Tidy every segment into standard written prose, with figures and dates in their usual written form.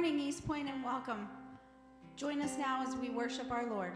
morning, East Point, and welcome. Join us now as we worship our Lord.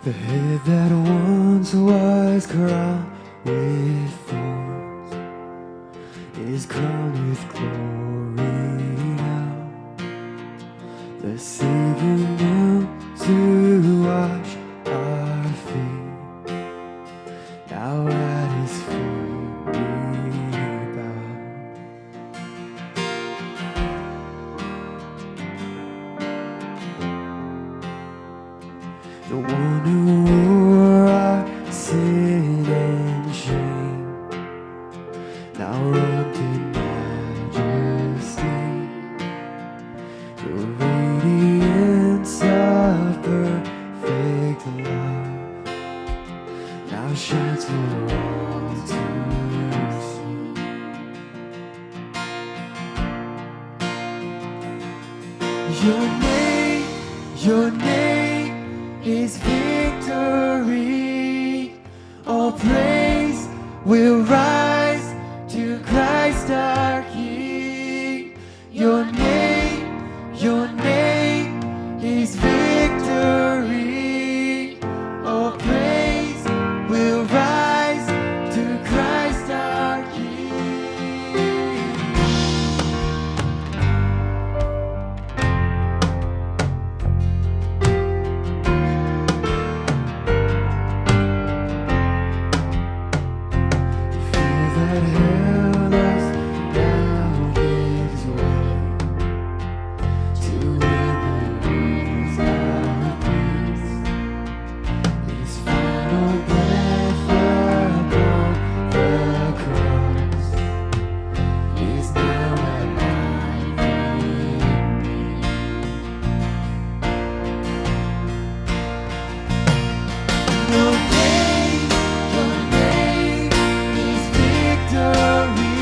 The head that once was crowned with thorns is crowned with glory now. The Savior knelt to wash our feet. Now at His feet we bow. The one who wore our sin and shame, now robed in majesty. The radiance of perfect love now shines for all to see. Your name is victory. All praise will rise to Christ our King. Your name is victory. All praise will rise to Christ our King. Fear that held us now gives way to liberty's our peace. His final breath upon the cross is now alive in me. Your name is victory.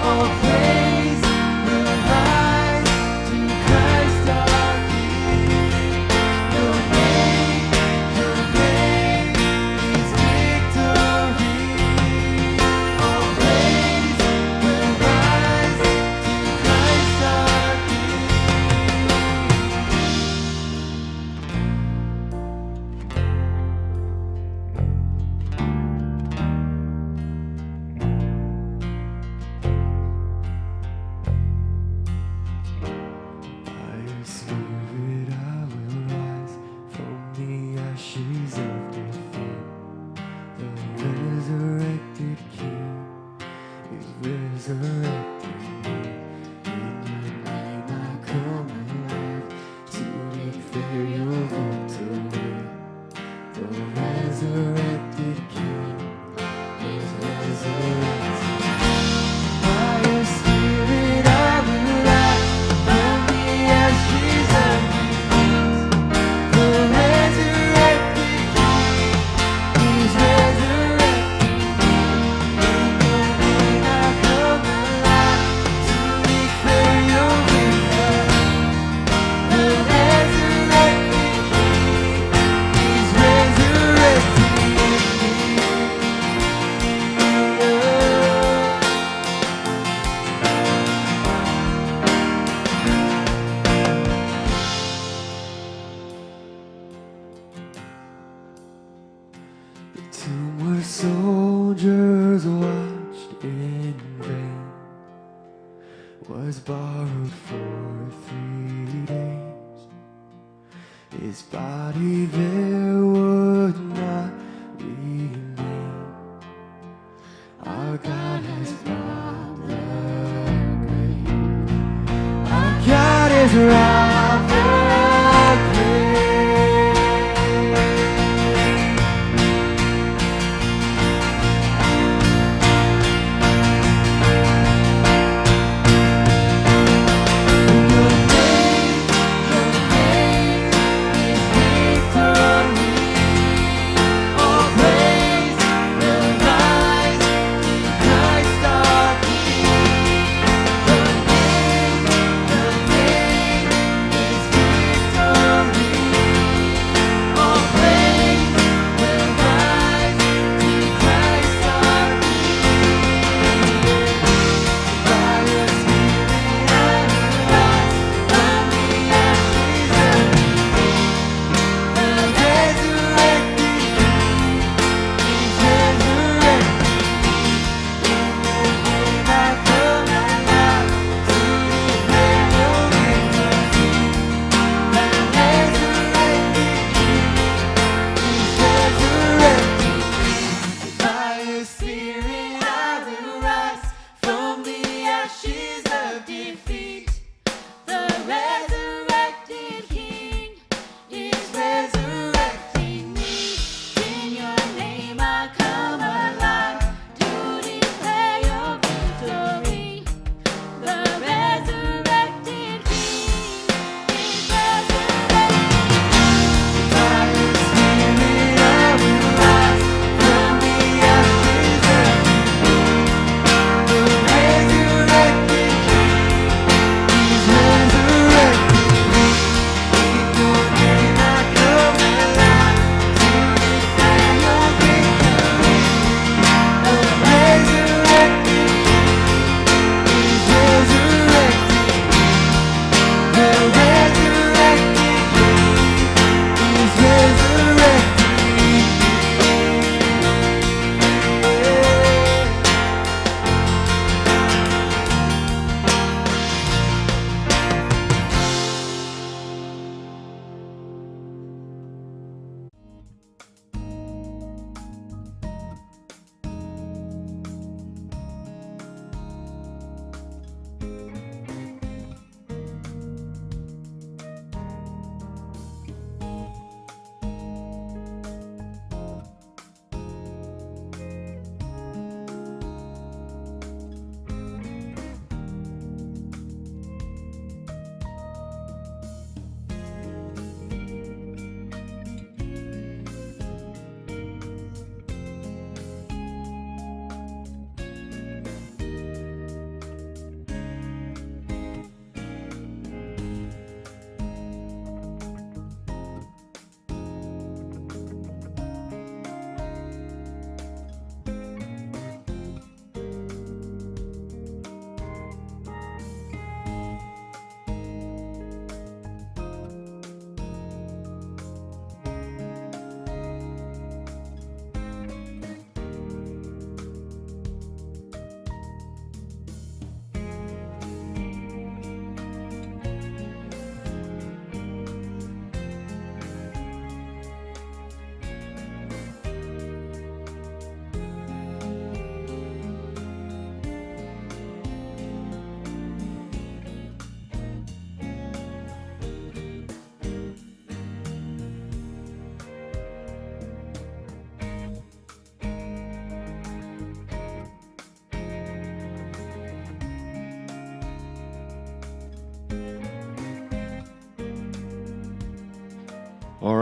All praise will rise to Christ our King. Your name is victory. All praise will rise to Christ our King. By your Spirit I will rise from the ashes of defeat. The resurrected King is resurrecting me. In your name I come alive to declare your victory. The resurrected King is resurrecting me. By your Spirit I will rise from the ashes of defeat. The resurrected King is resurrecting me. In your name I come alive to declare your victory. The resurrected King is resurrecting me. The tomb where soldiers watched in vain was borrowed for 3 days. His body there would not remain. Our God has brought the grave. Our God has robbed the grave. Your name is victory. All praise will rise to Christ our King. Your name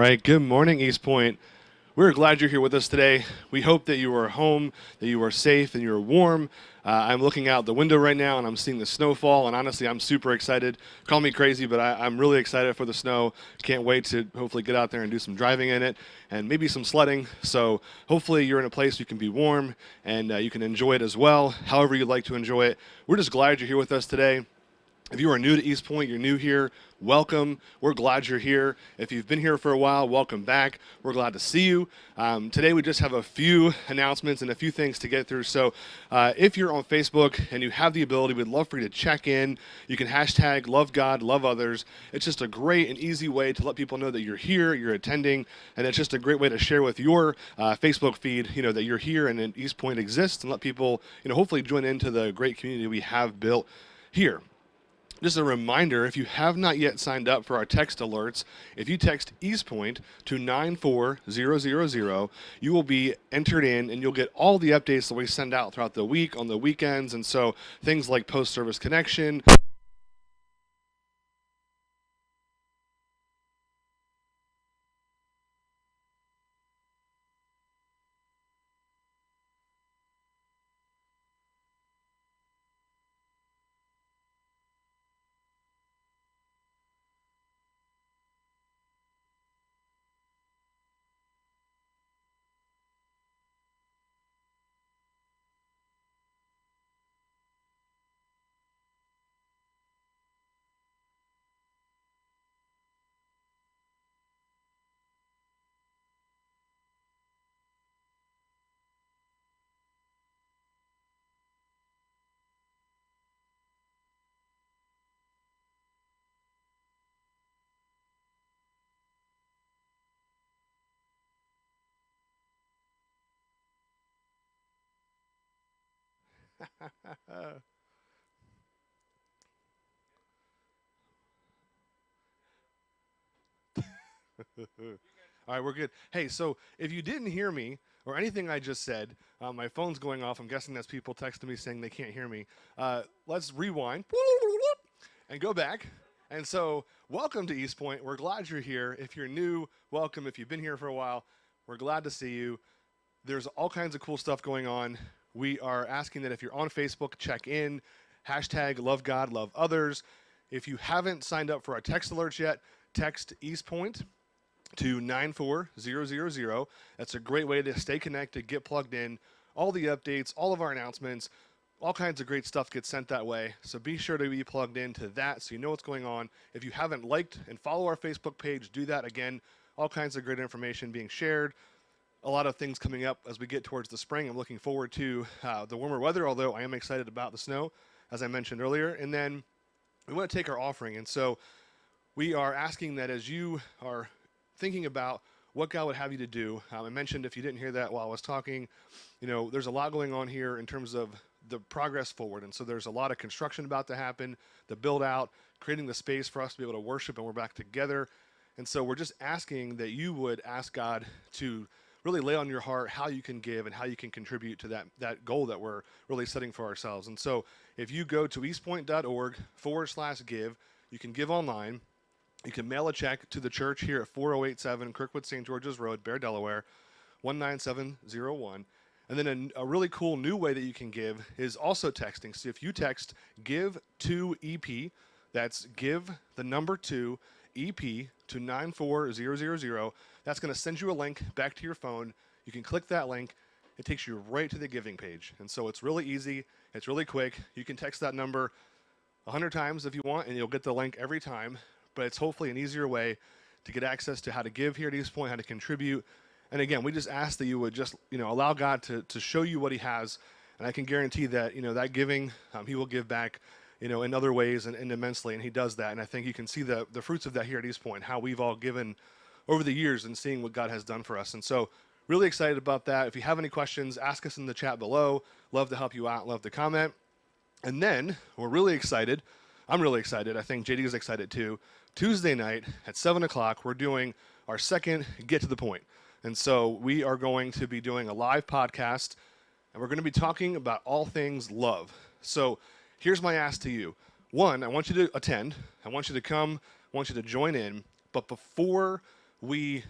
right, good morning, East Point. We're glad you're here with us today. We hope that you are home, that you are safe, and you're warm. I'm looking out the window right now, and I'm seeing the snowfall, and honestly, I'm super excited. Call me crazy, but I'm really excited for the snow. Can't wait to hopefully get out there and do some driving in it, and maybe some sledding. So hopefully you're in a place you can be warm, and you can enjoy it as well, however you'd like to enjoy it. We're just glad you're here with us today. If you are new to East Point, you're new here, welcome. We're glad you're here. If you've been here for a while, welcome back. We're glad to see you. Today we just have a few announcements and a few things to get through. So if you're on Facebook and you have the ability, we'd love for you to check in. You can hashtag love God, love others. It's just a great and easy way to let people know that you're here, you're attending, and it's just a great way to share with your Facebook feed, that you're here and that East Point exists, and let people, hopefully join into the great community we have built here. Just a reminder, if you have not yet signed up for our text alerts, if you text East Point to 94000, you will be entered in and you'll get all the updates that we send out throughout the week, on the weekends, and so things like post-service connection, all right, we're good. Hey, so if you didn't hear me or anything I just said, my phone's going off. I'm guessing that's people texting me saying they can't hear me. Let's rewind and go back. And so, welcome to East Point. We're glad you're here. If you're new, welcome. If you've been here for a while, we're glad to see you. There's all kinds of cool stuff going on. We are asking that if you're on Facebook, check in. Hashtag love God, love others. If you haven't signed up for our text alerts yet, text East Point to 94000. That's a great way to stay connected, get plugged in. All the updates, all of our announcements, all kinds of great stuff gets sent that way. So be sure to be plugged into that so you know what's going on. If you haven't liked and follow our Facebook page, do that again. All kinds of great information being shared. A lot of things coming up as we get towards the spring. I'm looking forward to the warmer weather, although I am excited about the snow, as I mentioned earlier. And then we want to take our offering. And so we are asking that as you are thinking about what God would have you to do. I mentioned, if you didn't hear that while I was talking, there's a lot going on here in terms of the progress forward. And so there's a lot of construction about to happen, the build out, creating the space for us to be able to worship, and we're back together. And so we're just asking that you would ask God to really lay on your heart how you can give and how you can contribute to that goal that we're really setting for ourselves. And so if you go to eastpoint.org/give, you can give online. You can mail a check to the church here at 4087 Kirkwood St. George's Road, Bear, Delaware, 19701. And then a really cool new way that you can give is also texting. So if you text GIVE2EP, that's give the number 2 EP to 94000, that's going to send you a link back to your phone. You can click that link. It takes you right to the giving page. And so it's really easy. It's really quick. You can text that number 100 times if you want, and you'll get the link every time. But it's hopefully an easier way to get access to how to give here at East Point, how to contribute. And again, we just ask that you would just, allow God to show you what he has. And I can guarantee that, that giving, he will give back, in other ways and immensely. And he does that. And I think you can see the fruits of that here at East Point, how we've all given over the years and seeing what God has done for us. And so really excited about that. If you have any questions, ask us in the chat below. Love to help you out. Love to comment. And then we're really excited. I'm really excited. I think JD is excited too. Tuesday night at 7 o'clock, we're doing our second Get to the Point. And so we are going to be doing a live podcast, and we're going to be talking about all things love. So here's my ask to you. One, I want you to attend. I want you to come. I want you to join in. But before we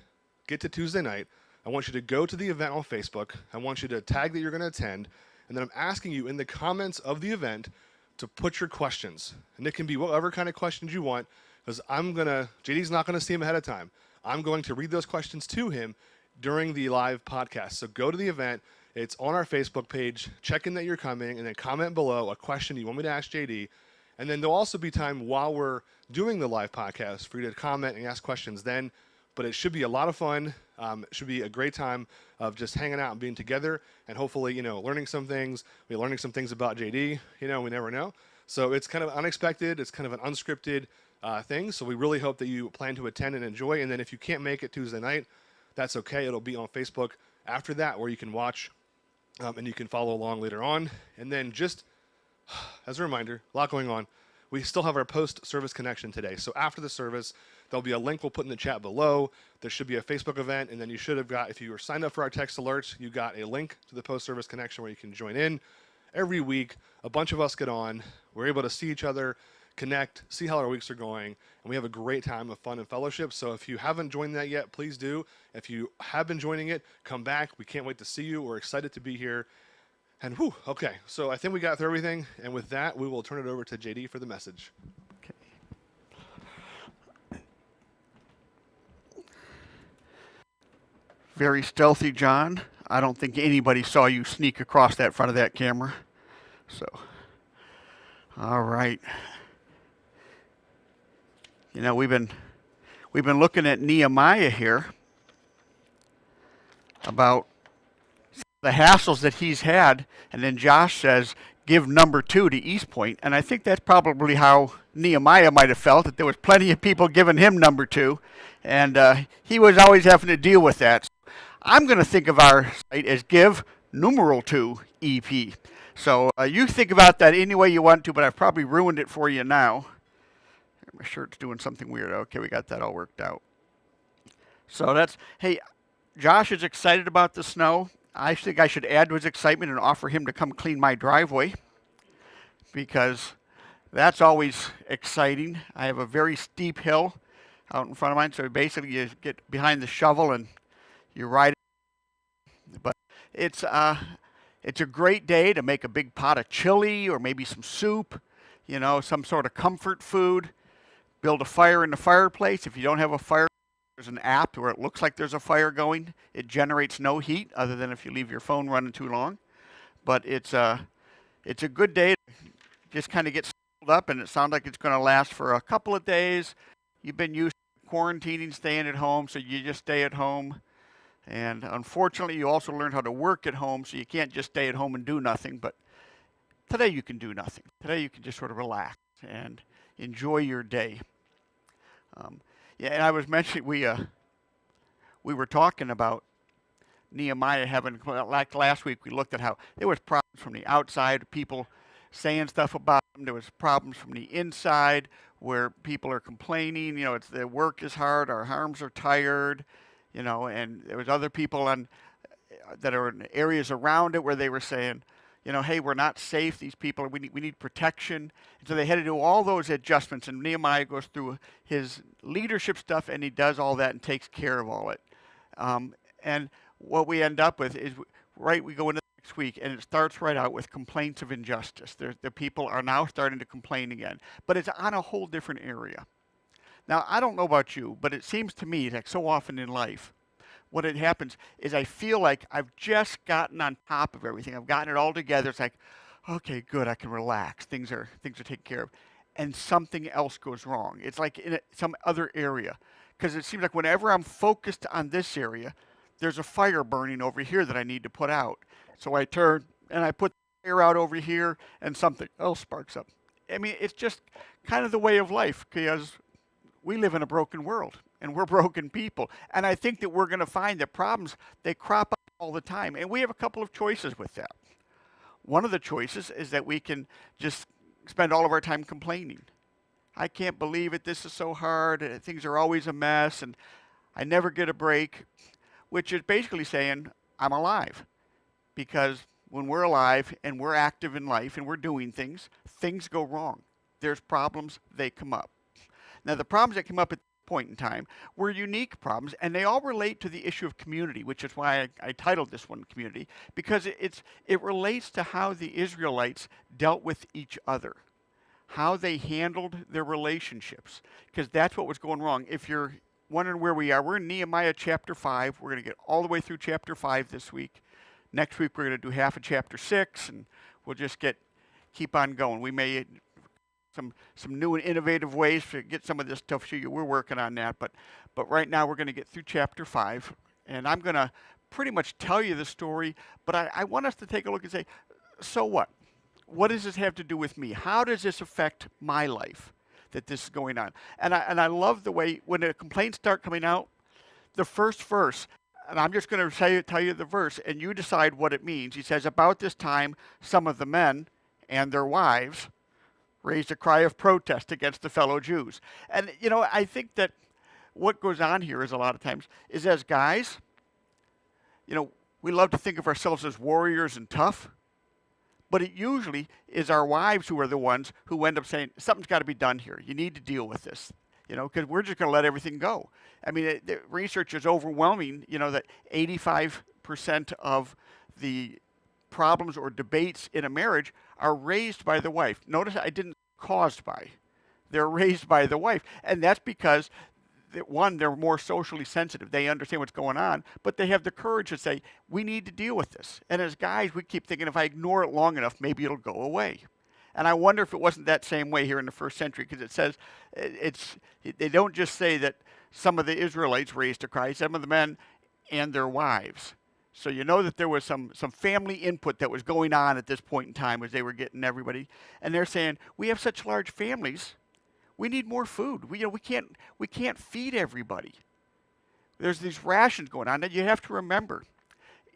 get to Tuesday night, I want you to go to the event on Facebook. I want you to tag that you're going to attend. And then I'm asking you in the comments of the event to put your questions. And it can be whatever kind of questions you want, because JD's not going to see them ahead of time. I'm going to read those questions to him during the live podcast. So go to the event. It's on our Facebook page. Check in that you're coming, and then comment below a question you want me to ask JD. And then there'll also be time while we're doing the live podcast for you to comment and ask questions then. But it should be a lot of fun. It should be a great time of just hanging out and being together, and hopefully, learning some things. We're learning some things about JD. We never know. So it's kind of unexpected. It's kind of an unscripted thing. So we really hope that you plan to attend and enjoy. And then if you can't make it Tuesday night, that's okay. It'll be on Facebook after that, where you can watch and you can follow along later on. And then just as a reminder, a lot going on. We still have our post-service connection today. So after the service, there'll be a link we'll put in the chat below. There should be a Facebook event, and then you should have got, if you were signed up for our text alerts, you got a link to the post-service connection where you can join in. Every week, a bunch of us get on. We're able to see each other, connect, see how our weeks are going, and we have a great time of fun and fellowship. So if you haven't joined that yet, please do. If you have been joining it, come back. We can't wait to see you. We're excited to be here. And okay. So I think we got through everything. And with that, we will turn it over to JD for the message. Okay. Very stealthy, John. I don't think anybody saw you sneak across that front of that camera. So, all right. We've been looking at Nehemiah here about the hassles that he's had, and then Josh says, give number 2 to East Point, and I think that's probably how Nehemiah might have felt, that there was plenty of people giving him number 2, and he was always having to deal with that. So I'm going to think of our site as give numeral 2 EP. So you think about that any way you want to, but I've probably ruined it for you now. My shirt's doing something weird. Okay, we got that all worked out. So hey, Josh is excited about the snow. I think I should add to his excitement and offer him to come clean my driveway, because that's always exciting. I have a very steep hill out in front of mine, so basically you get behind the shovel and you ride it. But it's a great day to make a big pot of chili or maybe some soup, some sort of comfort food. Build a fire in the fireplace. If you don't have a fire, there's an app where it looks like there's a fire going. It generates no heat other than if you leave your phone running too long. But it's a good day to just kind of get settled up, and it sounds like it's going to last for a couple of days. You've been used to quarantining, staying at home, so you just stay at home. And unfortunately, you also learned how to work at home, so you can't just stay at home and do nothing. But today you can do nothing. Today you can just sort of relax and enjoy your day. And I was mentioning, we were talking about Nehemiah having, like last week, we looked at how there was problems from the outside, people saying stuff about him. There was problems from the inside where people are complaining, the work is hard, our arms are tired, and there was other people that are in areas around it where they were saying, hey, we're not safe. These people, we need protection. And so they had to do all those adjustments. And Nehemiah goes through his leadership stuff, and he does all that and takes care of all it. And what we end up with is, we go into next week, and it starts right out with complaints of injustice. The people are now starting to complain again. But it's on a whole different area. Now, I don't know about you, but it seems to me, like so often in life, what it happens is I feel like I've just gotten on top of everything. I've gotten it all together. It's like, okay, good, I can relax. Things are taken care of. And something else goes wrong. It's like in some other area. Because it seems like whenever I'm focused on this area, there's a fire burning over here that I need to put out. So I turn and I put the fire out over here, and something else sparks up. I mean, it's just kind of the way of life, because we live in a broken world. And we're broken people. And I think that we're going to find that problems, they crop up all the time. And we have a couple of choices with that. One of the choices is that we can just spend all of our time complaining. I can't believe it. This is so hard. Things are always a mess. And I never get a break. Which is basically saying, I'm alive. Because when we're alive and we're active in life and we're doing things, things go wrong. There's problems, they come up. Now, the problems that come up at point in time were unique problems, and they all relate to the issue of community, which is why I titled this one Community, because it relates to how the Israelites dealt with each other, how they handled their relationships, because that's what was going wrong. If you're wondering where we are, we're in Nehemiah chapter 5. We're going to get all the way through chapter 5 this week. Next week, we're going to do half of chapter 6, and we'll just keep on going. We may some new and innovative ways to get some of this stuff to you. We're working on that, but right now we're going to get through chapter 5, and I'm going to pretty much tell you the story, but I want us to take a look and say, so what? What does this have to do with me? How does this affect my life that this is going on? And I love the way when the complaints start coming out, the first verse, and I'm just going to tell you the verse, and you decide what it means. He says, about this time, some of the men and their wives raised a cry of protest against the fellow Jews. And, I think that what goes on here is a lot of times is as guys, we love to think of ourselves as warriors and tough, but it usually is our wives who are the ones who end up saying, something's got to be done here. You need to deal with this, because we're just going to let everything go. I mean, the research is overwhelming, that 85% of the problems or debates in a marriage are raised by the wife. Notice I didn't caused by. They're raised by the wife. And that's because, one, they're more socially sensitive. They understand what's going on, but they have the courage to say, we need to deal with this. And as guys, we keep thinking, if I ignore it long enough, maybe it'll go away. And I wonder if it wasn't that same way here in the first century, because it says, they don't just say that some of the Israelites raised a cry, some of the men and their wives. So you know that there was some family input that was going on at this point in time as they were getting everybody. And they're saying, we have such large families, we need more food. We can't feed everybody. There's these rations going on that you have to remember.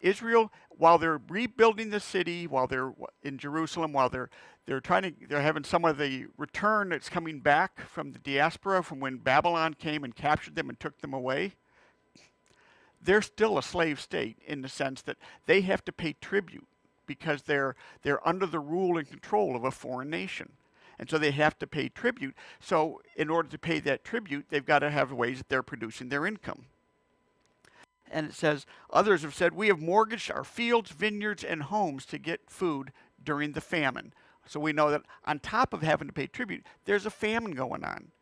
Israel, while they're rebuilding the city, while they're in Jerusalem, while they're having some of the return that's coming back from the diaspora from when Babylon came and captured them and took them away, they're still a slave state in the sense that they have to pay tribute because they're under the rule and control of a foreign nation. And so they have to pay tribute. So in order to pay that tribute, they've got to have ways that they're producing their income. And it says, others have said, we have mortgaged our fields, vineyards, and homes to get food during the famine. So we know that on top of having to pay tribute, there's a famine going on.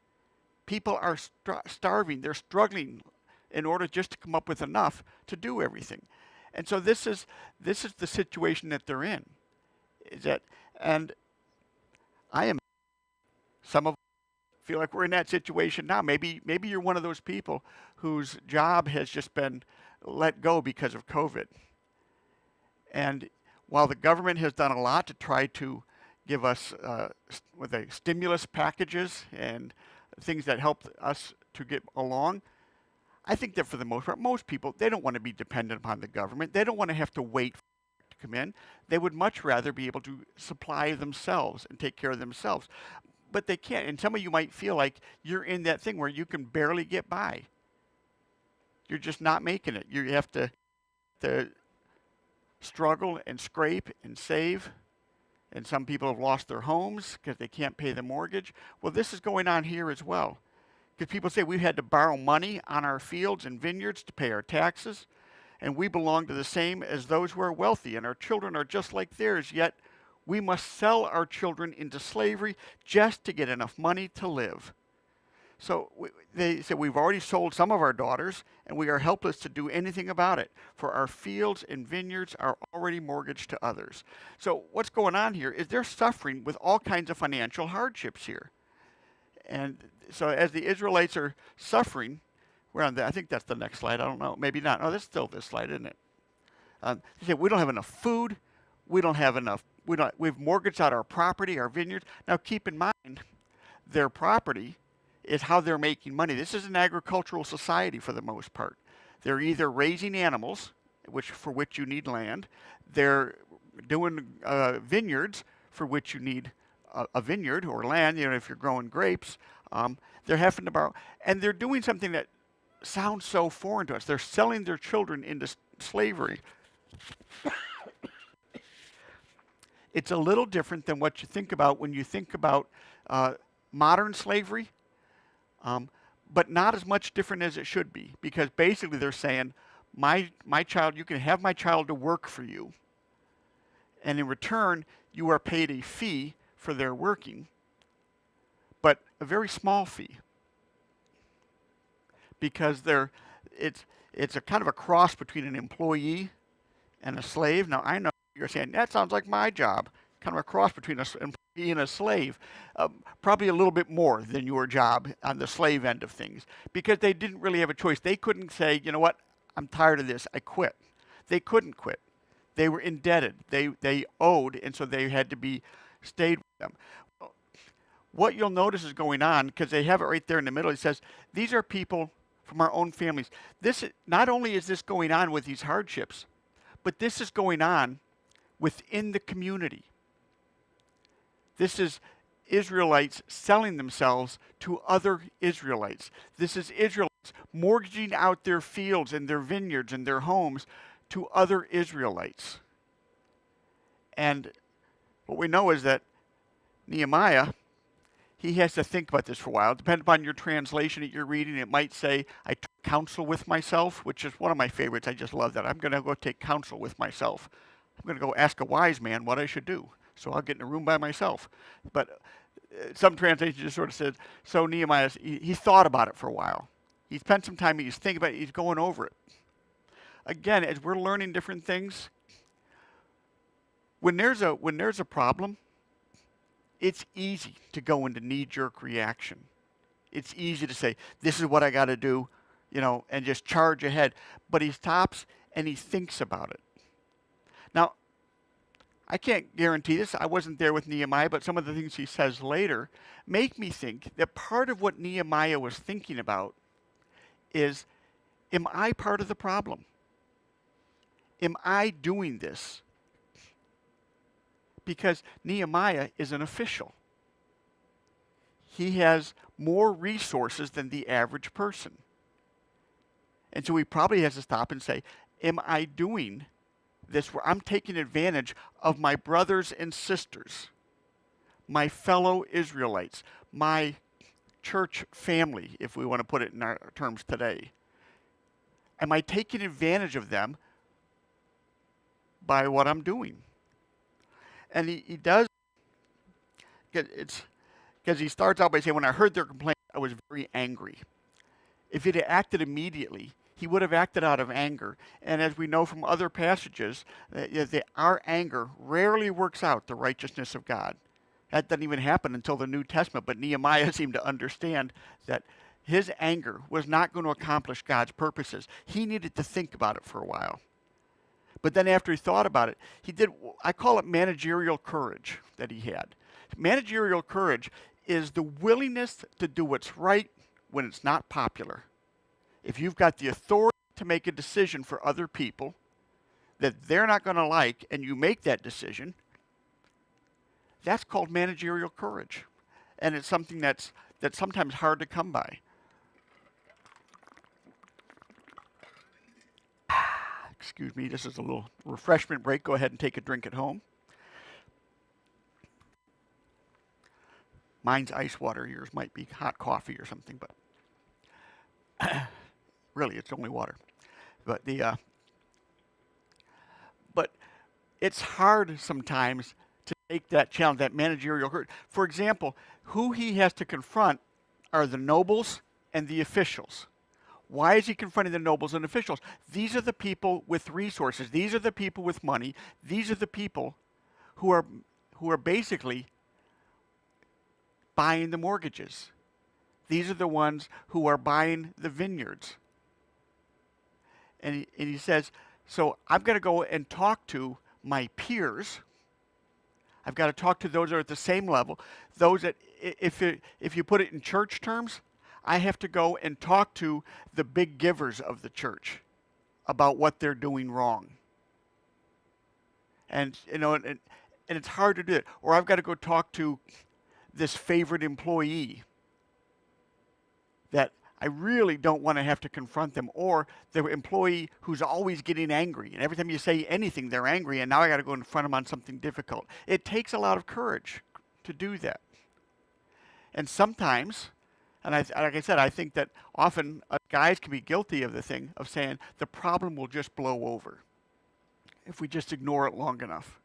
People are starving. They're struggling in order just to come up with enough to do everything. And so this is the situation that they're in. And some of us feel like we're in that situation now. Maybe you're one of those people whose job has just been let go because of COVID. And while the government has done a lot to try to give us with stimulus packages and things that help us to get along, I think that for the most part, most people, they don't want to be dependent upon the government. They don't want to have to wait for it to come in. They would much rather be able to supply themselves and take care of themselves. But they can't. And some of you might feel like you're in that thing where you can barely get by. You're just not making it. You have to struggle and scrape and save. And some people have lost their homes because they can't pay the mortgage. Well, this is going on here as well. Because people say we've had to borrow money on our fields and vineyards to pay our taxes, and we belong to the same as those who are wealthy, and our children are just like theirs, yet we must sell our children into slavery just to get enough money to live. So they said we've already sold some of our daughters, and we are helpless to do anything about it, for our fields and vineyards are already mortgaged to others. So what's going on here is they're suffering with all kinds of financial hardships here. And so as the Israelites are suffering, I think that's the next slide. I don't know. Maybe not. Oh, that's still this slide, isn't it? They say, we don't have enough food. We've mortgaged out our property, our vineyards. Now keep in mind, their property is how they're making money. This is an agricultural society for the most part. They're either raising animals, for which you need land. They're doing vineyards, for which you need a vineyard or land, if you're growing grapes. They're having to borrow. And they're doing something that sounds so foreign to us. They're selling their children into slavery. It's a little different than what you think about when you think about modern slavery. but not as much different as it should be, because basically they're saying, my child, you can have my child to work for you, and in return, you are paid a fee for their working, but a very small fee, because it's a kind of a cross between an employee and a slave. Now, I know you're saying, that sounds like my job, kind of a cross between an employee and a slave. Probably a little bit more than your job on the slave end of things, because they didn't really have a choice. They couldn't say, you know what, I'm tired of this, I quit. They couldn't quit. They were indebted. They owed, and so they had to be stayed with them. What you'll notice is going on, because they have it right there in the middle, it says, these are people from our own families. This, not only is this going on with these hardships, but this is going on within the community. This is Israelites selling themselves to other Israelites. This is Israelites mortgaging out their fields and their vineyards and their homes to other Israelites. And what we know is that Nehemiah, he has to think about this for a while. Depending upon your translation that you're reading, it might say, I took counsel with myself, which is one of my favorites. I just love that. I'm going to go take counsel with myself. I'm going to go ask a wise man what I should do. So I'll get in a room by myself. But some translations just sort of said, so Nehemiah, he thought about it for a while. He spent some time, he's thinking about it, he's going over it. Again, as we're learning different things, when there's a problem, it's easy to go into knee-jerk reaction. It's easy to say, this is what I got to do, and just charge ahead. But he stops and he thinks about it. Now, I can't guarantee this. I wasn't there with Nehemiah, but some of the things he says later make me think that part of what Nehemiah was thinking about is, am I part of the problem? Am I doing this? Because Nehemiah is an official. He has more resources than the average person. And so he probably has to stop and say, am I doing this where I'm taking advantage of my brothers and sisters, my fellow Israelites, my church family, if we want to put it in our terms today? Am I taking advantage of them by what I'm doing? And he does, it's because he starts out by saying, when I heard their complaint, I was very angry. If he'd acted immediately, he would have acted out of anger. And as we know from other passages, our anger rarely works out the righteousness of God. That doesn't even happen until the New Testament, but Nehemiah seemed to understand that his anger was not going to accomplish God's purposes. He needed to think about it for a while. But then after he thought about it, he did, I call it managerial courage that he had. Managerial courage is the willingness to do what's right when it's not popular. If you've got the authority to make a decision for other people that they're not going to like, and you make that decision, that's called managerial courage. And it's something that's sometimes hard to come by. Excuse me, this is a little refreshment break. Go ahead and take a drink at home. Mine's ice water. Yours might be hot coffee or something, but really, it's only water. But but it's hard sometimes to take that challenge, that managerial courage. For example, who he has to confront are the nobles and the officials. Why is he confronting the nobles and officials? These are the people with resources. These are the people with money. These are the people who are basically buying the mortgages. These are the ones who are buying the vineyards. And he says, so I've got to go and talk to my peers. I've got to talk to those that are at the same level. Those that, if you put it in church terms, I have to go and talk to the big givers of the church about what they're doing wrong. And and it's hard to do it. Or I've got to go talk to this favorite employee that I really don't want to have to confront them, or the employee who's always getting angry. And every time you say anything, they're angry, and now I got to go in front of them on something difficult. It takes a lot of courage to do that. And sometimes And like I said, I think that often guys can be guilty of the thing of saying the problem will just blow over if we just ignore it long enough.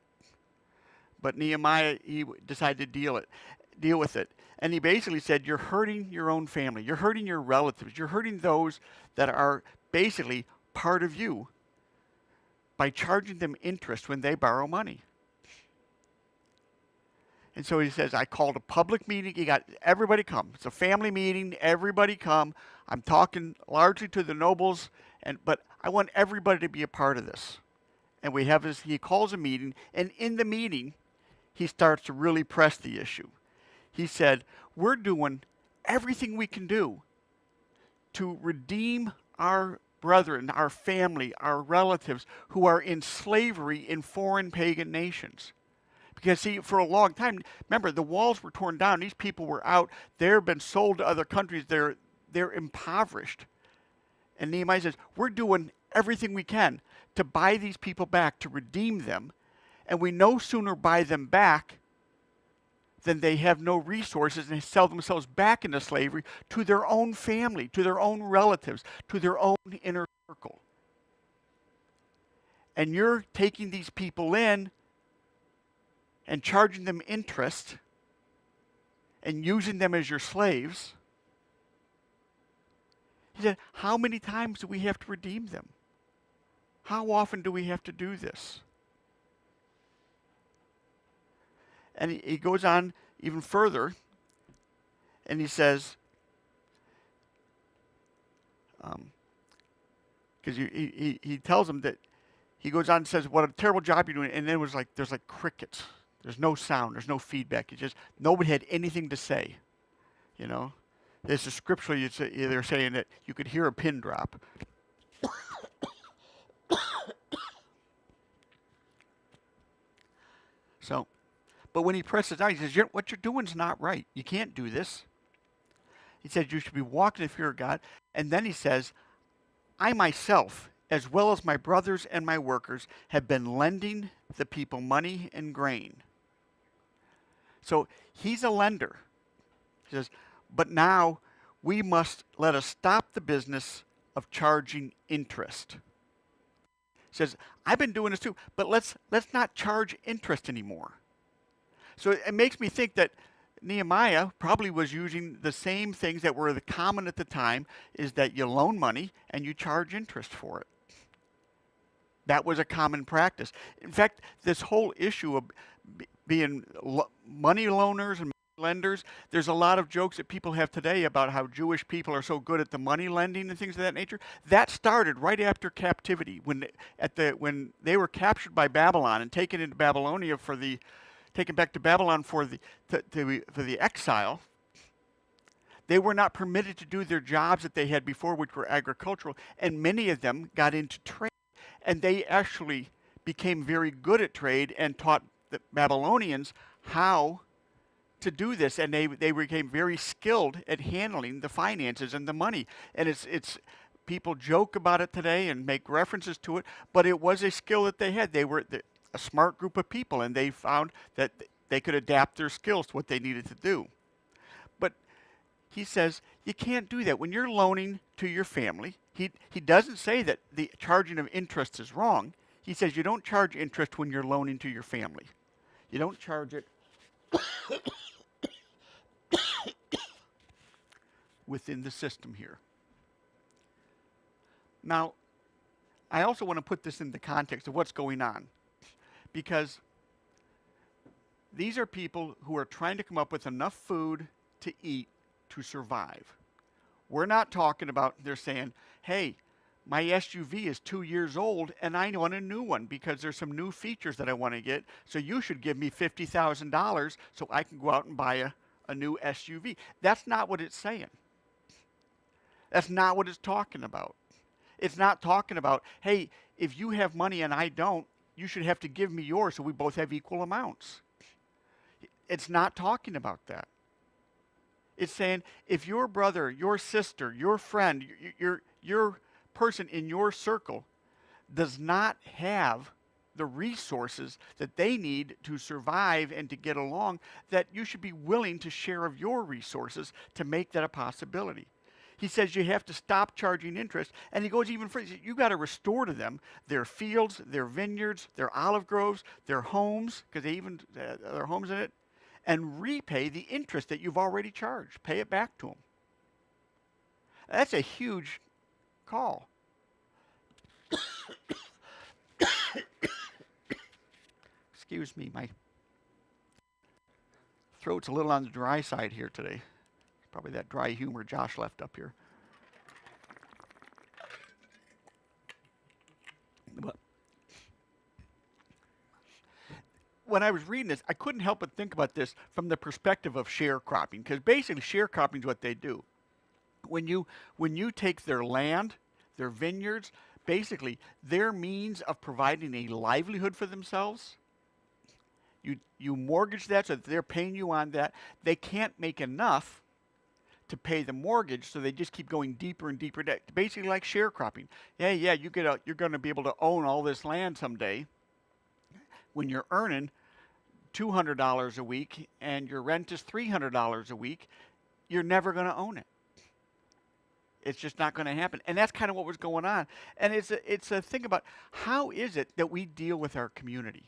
But Nehemiah, he decided to deal with it. And he basically said, you're hurting your own family. You're hurting your relatives. You're hurting those that are basically part of you by charging them interest when they borrow money. And so he says, I called a public meeting. He got everybody come. It's a family meeting. Everybody come. I'm talking largely to the nobles, but I want everybody to be a part of this. And he calls a meeting, and in the meeting, he starts to really press the issue. He said, we're doing everything we can do to redeem our brethren, our family, our relatives who are in slavery in foreign pagan nations. Because, see, for a long time, remember, the walls were torn down. These people were out. They've been sold to other countries. They're impoverished. And Nehemiah says, we're doing everything we can to buy these people back, to redeem them. And we no sooner buy them back than they have no resources and sell themselves back into slavery to their own family, to their own relatives, to their own inner circle. And you're taking these people in and charging them interest and using them as your slaves. He said, how many times do we have to redeem them? How often do we have to do this? And he goes on even further, and he says, because he tells them that, he goes on and says, what a terrible job you're doing. And then it was like, there's like crickets. There's no sound. There's no feedback. It just, nobody had anything to say. You know, this is scripturally, they're saying that you could hear a pin drop. So, but when he presses out, he says, what you're doing is not right. You can't do this. He says, you should be walking in the fear of God. And then he says, I myself, as well as my brothers and my workers, have been lending the people money and grain. So he's a lender. He says, but now let us stop the business of charging interest. He says, I've been doing this too, but let's not charge interest anymore. So it makes me think that Nehemiah probably was using the same things that were the common at the time, is that you loan money and you charge interest for it. That was a common practice. In fact, this whole issue of being money loaners and lenders, there's a lot of jokes that people have today about how Jewish people are so good at the money lending and things of that nature. That started right after captivity, when they were captured by Babylon and taken into Babylonia taken back to Babylon for the exile. They were not permitted to do their jobs that they had before, which were agricultural, and many of them got into trade. And they actually became very good at trade and taught the Babylonians how to do this. And they became very skilled at handling the finances and the money. And it's people joke about it today and make references to it, but it was a skill that they had. They were a smart group of people, and they found that they could adapt their skills to what they needed to do. But he says, you can't do that. When you're loaning to your family, he doesn't say that the charging of interest is wrong. He says you don't charge interest when you're loaning to your family. You don't charge it within the system here. Now, I also want to put this in the context of what's going on, because these are people who are trying to come up with enough food to eat to survive. We're not talking about, they're saying, hey, my SUV is 2 years old and I want a new one because there's some new features that I want to get, so you should give me $50,000 so I can go out and buy a new SUV. That's not what it's saying. That's not what it's talking about. It's not talking about, hey, if you have money and I don't, you should have to give me yours so we both have equal amounts. It's not talking about that. It's saying, if your brother, your sister, your friend, your person in your circle does not have the resources that they need to survive and to get along, that you should be willing to share of your resources to make that a possibility. He says you have to stop charging interest, and he goes even further. You got to restore to them their fields, their vineyards, their olive groves, their homes, because they even their homes in it, and repay the interest that you've already charged. Pay it back to them. That's a huge call. Excuse me, my throat's a little on the dry side here today. Probably that dry humor Josh left up here. But when I was reading this, I couldn't help but think about this from the perspective of sharecropping, because basically sharecropping is what they do. When you take their land, their vineyards, basically their means of providing a livelihood for themselves, you mortgage that so that they're paying you on that. They can't make enough to pay the mortgage, so they just keep going deeper and deeper. Basically like sharecropping. Yeah, you're going to be able to own all this land someday when you're earning $200 a week and your rent is $300 a week. You're never going to own it. It's just not going to happen. And that's kind of what was going on. And it's a thing about how is it that we deal with our community?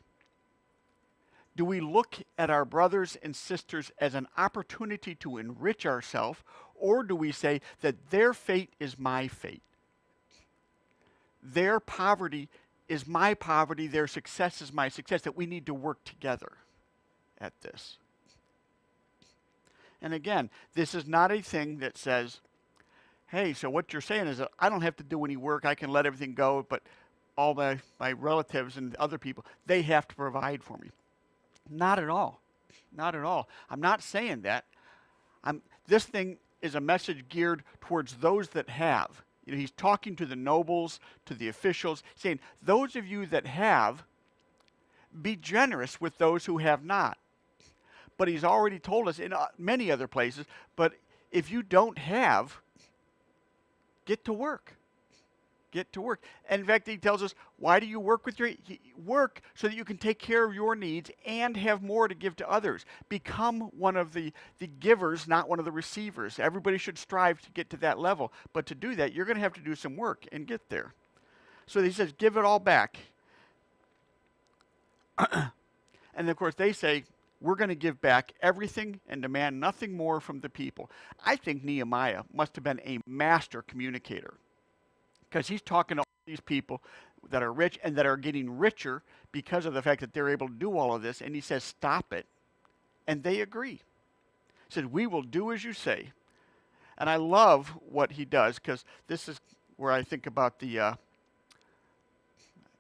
Do we look at our brothers and sisters as an opportunity to enrich ourselves, or do we say that their fate is my fate? Their poverty is my poverty, their success is my success, that we need to work together at this. And again, this is not a thing that says, hey, so what you're saying is that I don't have to do any work, I can let everything go, but all my relatives and other people, they have to provide for me. Not at all. Not at all. I'm not saying that. This thing is a message geared towards those that have. You know, he's talking to the nobles, to the officials, saying, those of you that have, be generous with those who have not. But he's already told us in many other places, but if you don't have, get to work. Get to work. And in fact, he tells us, why do you work with your work? So that you can take care of your needs and have more to give to others. Become one of the givers, not one of the receivers. Everybody should strive to get to that level. But to do that, you're going to have to do some work and get there. So he says, give it all back. And of course, they say, we're going to give back everything and demand nothing more from the people. I think Nehemiah must have been a master communicator, because he's talking to all these people that are rich and that are getting richer because of the fact that they're able to do all of this. And he says, stop it. And they agree. He said, we will do as you say. And I love what he does, because this is where I think about the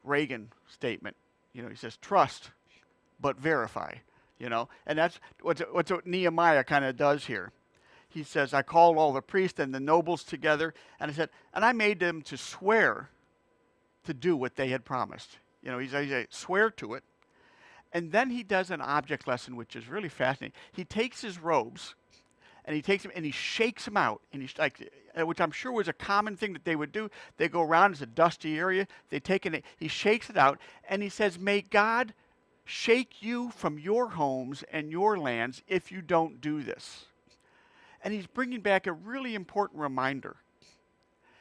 Reagan statement. You know, he says, trust, but verify. You know, and that's what Nehemiah kind of does here. He says, I called all the priests and the nobles together, and I said, and I made them to swear to do what they had promised. You know, he says, swear to it. And then he does an object lesson, which is really fascinating. He takes his robes, and he takes them, and he shakes them out, and he's like, which I'm sure was a common thing that they would do. They go around, it's a dusty area, they take it, he shakes it out, and he says, may God shake you from your homes and your lands if you don't do this. And he's bringing back a really important reminder.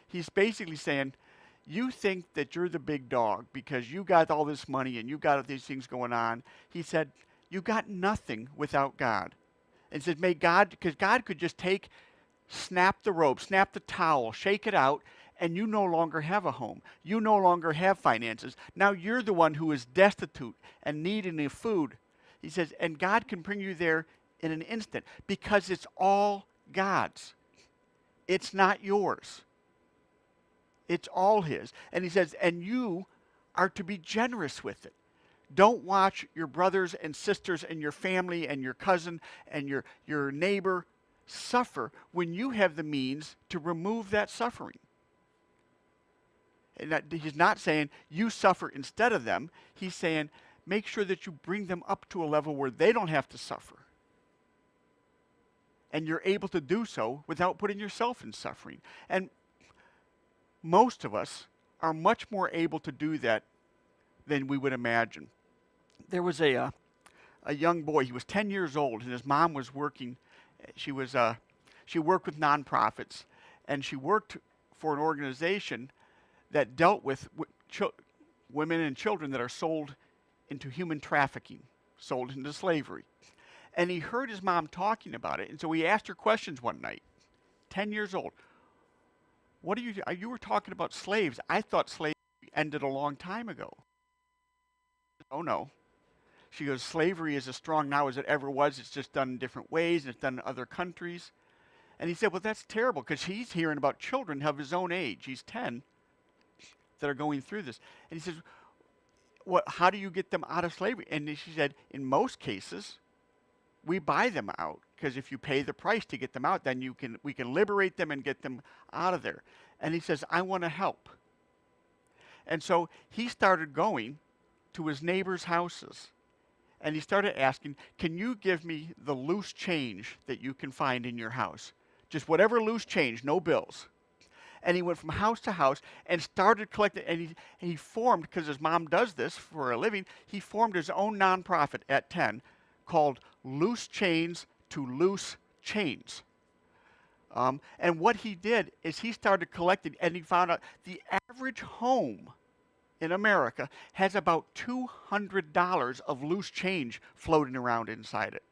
He's basically saying, you think that you're the big dog because you got all this money and you got these things going on. He said, you got nothing without God. And he said, may God, because God could just snap the rope, snap the towel, shake it out, and you no longer have a home. You no longer have finances. Now you're the one who is destitute and needing food. He says, and God can bring you there in an instant, because it's all God's. It's not yours. It's all his. And he says, and you are to be generous with it. Don't watch your brothers and sisters and your family and your cousin and your neighbor suffer when you have the means to remove that suffering. And he's not saying you suffer instead of them. He's saying make sure that you bring them up to a level where they don't have to suffer. And you're able to do so without putting yourself in suffering. And most of us are much more able to do that than we would imagine. There was a young boy. He was 10 years old, and his mom was working. She worked with nonprofits, and she worked for an organization that dealt with women and children that are sold into human trafficking, sold into slavery. And he heard his mom talking about it, and so he asked her questions one night. 10 years old. What are you were talking about slaves? I thought slavery ended a long time ago. Oh no. She goes, slavery is as strong now as it ever was. It's just done in different ways, and it's done in other countries. And he said, well, that's terrible, because he's hearing about children of his own age. He's 10 that are going through this. And he says, how do you get them out of slavery? And she said, in most cases, we buy them out, because if you pay the price to get them out, then we can liberate them and get them out of there. And he says, I want to help. And so he started going to his neighbors' houses, and he started asking, can you give me the loose change that you can find in your house? Just whatever loose change, no bills. And he went from house to house and started collecting, and he formed, because his mom does this for a living, he formed his own nonprofit at 10 called Loose Chains to Loose Chains. And what he did is he started collecting, and he found out the average home in America has about $200 of loose change floating around inside it.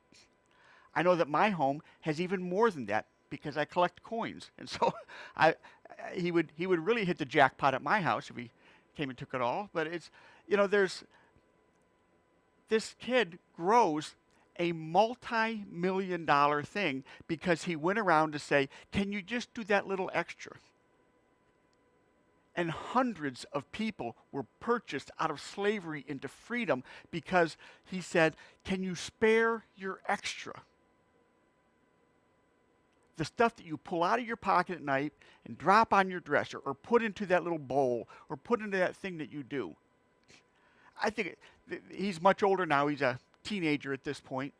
I know that my home has even more than that because I collect coins. And so he would really hit the jackpot at my house if he came and took it all. But it's, this kid grows a multi-million-dollar thing because he went around to say, can you just do that little extra? And hundreds of people were purchased out of slavery into freedom because he said, can you spare your extra? The stuff that you pull out of your pocket at night and drop on your dresser or put into that little bowl or put into that thing that you do. I think he's much older now. He's a teenager at this point,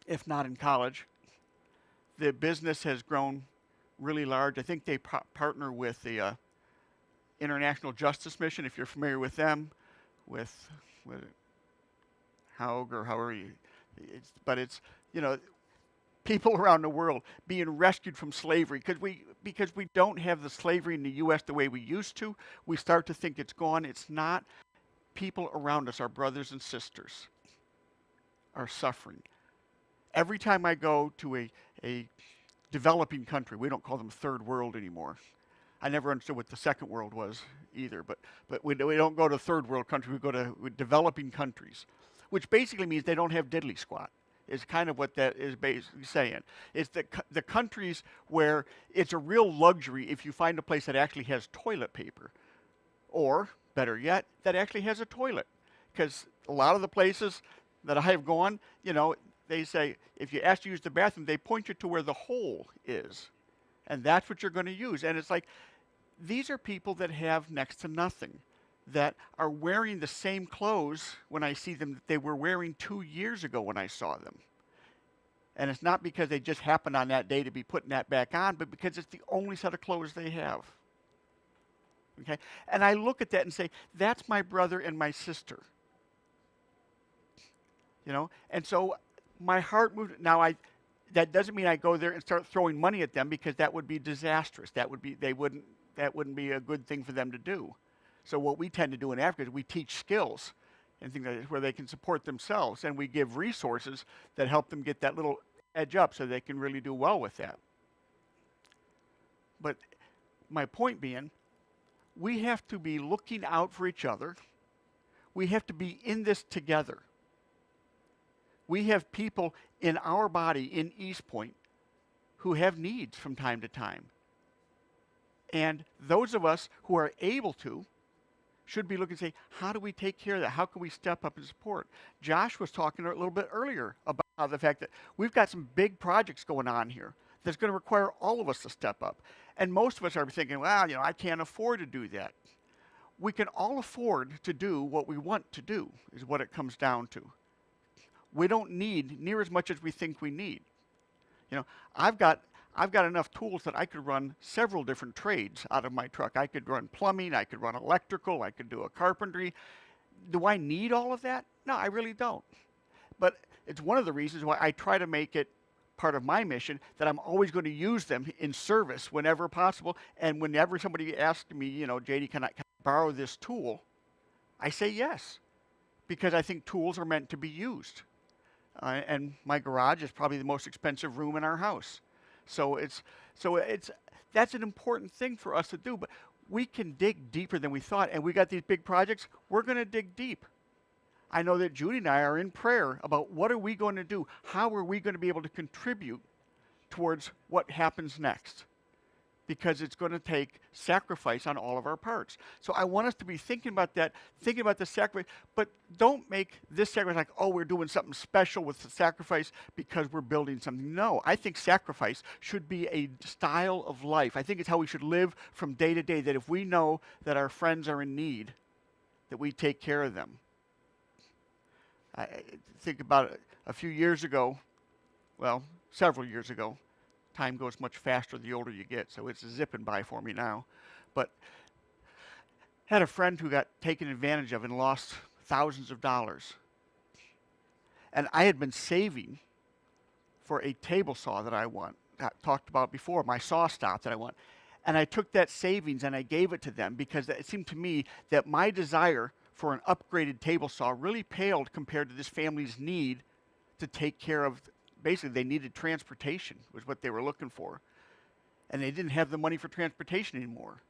if not in college. The business has grown really large. I think they partner with the International Justice Mission, if you're familiar with them, with Haug or however you, but it's people around the world being rescued from slavery because we don't have the slavery in the U.S. the way we used to. We start to think it's gone. It's not. People around us, our brothers and sisters, are suffering. Every time I go to a developing country, we don't call them third world anymore. I never understood what the second world was either, but we don't go to third world countries, we go to developing countries, which basically means they don't have diddly squat, is kind of what that is basically saying. It's the countries where it's a real luxury if you find a place that actually has toilet paper, or, better yet, that actually has a toilet. Because a lot of the places that I have gone, they say, if you ask to use the bathroom, they point you to where the hole is. And that's what you're going to use. And it's like, these are people that have next to nothing, that are wearing the same clothes when I see them that they were wearing 2 years ago when I saw them. And it's not because they just happened on that day to be putting that back on, but because it's the only set of clothes they have. Okay? And I look at that and say, that's my brother and my sister. And so my heart moved. Now, that doesn't mean I go there and start throwing money at them, because that would be disastrous. That wouldn't be a good thing for them to do. So what we tend to do in Africa is we teach skills and things like that where they can support themselves, and we give resources that help them get that little edge up so they can really do well with that. But my point being, we have to be looking out for each other. We have to be in this together. We have people in our body in East Point who have needs from time to time. And those of us who are able to should be looking and say, how do we take care of that? How can we step up and support? Josh was talking a little bit earlier about the fact that we've got some big projects going on here that's going to require all of us to step up. And most of us are thinking, well, I can't afford to do that. We can all afford to do what we want to do, is what it comes down to. We don't need near as much as we think we need. I've got enough tools that I could run several different trades out of my truck. I could run plumbing, I could run electrical, I could do a carpentry. Do I need all of that? No, I really don't. But it's one of the reasons why I try to make it part of my mission that I'm always going to use them in service whenever possible. And whenever somebody asks me, JD, can I borrow this tool? I say yes, because I think tools are meant to be used. And my garage is probably the most expensive room in our house. So that's an important thing for us to do. But we can dig deeper than we thought. And we got these big projects. We're going to dig deep. I know that Judy and I are in prayer about what are we going to do? How are we going to be able to contribute towards what happens next? Because it's going to take sacrifice on all of our parts. So I want us to be thinking about that, thinking about the sacrifice, but don't make this sacrifice like, oh, we're doing something special with the sacrifice because we're building something. No, I think sacrifice should be a style of life. I think it's how we should live from day to day, that if we know that our friends are in need, that we take care of them. I think about it, a few years ago, well, several years ago. Time goes much faster the older you get, so it's zipping by for me now. But had a friend who got taken advantage of and lost thousands of dollars. And I had been saving for a table saw that I want. I talked about before, my saw stop that I want. And I took that savings and I gave it to them because it seemed to me that my desire for an upgraded table saw really paled compared to this family's need to take care of. Basically, they needed transportation, was what they were looking for. And they didn't have the money for transportation anymore.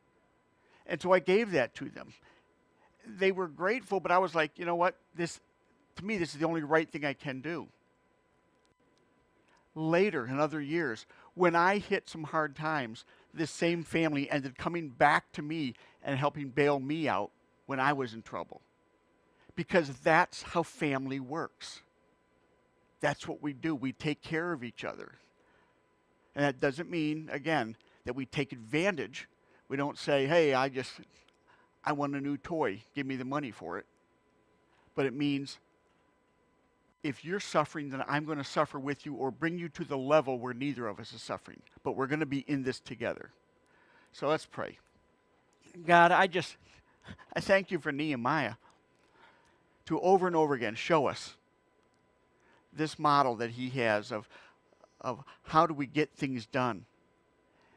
And so I gave that to them. They were grateful, but I was like, you know what? To me, this is the only right thing I can do. Later, in other years, when I hit some hard times, this same family ended coming back to me and helping bail me out when I was in trouble. Because that's how family works. That's what we do. We take care of each other. And that doesn't mean, again, that we take advantage. We don't say, hey, I want a new toy. Give me the money for it. But it means if you're suffering, then I'm going to suffer with you or bring you to the level where neither of us is suffering. But we're going to be in this together. So let's pray. God, I thank you for Nehemiah to over and over again show us this model that he has of how do we get things done.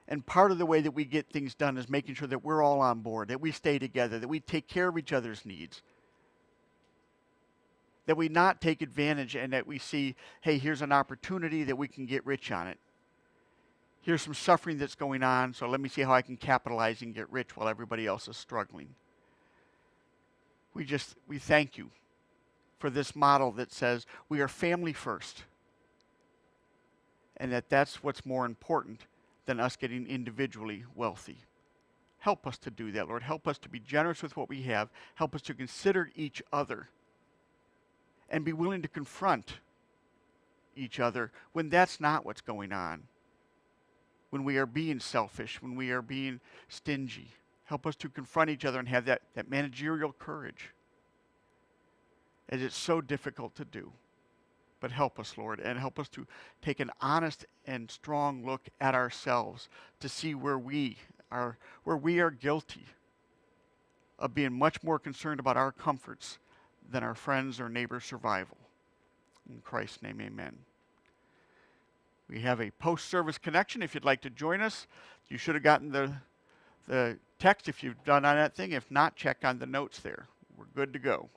And part of the way that we get things done is making sure that we're all on board, that we stay together, that we take care of each other's needs, that we not take advantage and that we see, hey, here's an opportunity that we can get rich on it. Here's some suffering that's going on, so let me see how I can capitalize and get rich while everybody else is struggling. We thank you for this model that says we are family first, and that's what's more important than us getting individually wealthy. Help us to do that, Lord. Help us to be generous with what we have. Help us to consider each other and be willing to confront each other when that's not what's going on, when we are being selfish, when we are being stingy. Help us to confront each other and have that managerial courage, as it's so difficult to do. But help us, Lord, and help us to take an honest and strong look at ourselves to see where we are guilty of being much more concerned about our comforts than our friends' or neighbors' survival. In Christ's name, amen. We have a post-service connection. If you'd like to join us, you should have gotten the text if you've done on that thing. If not, check on the notes there. We're good to go.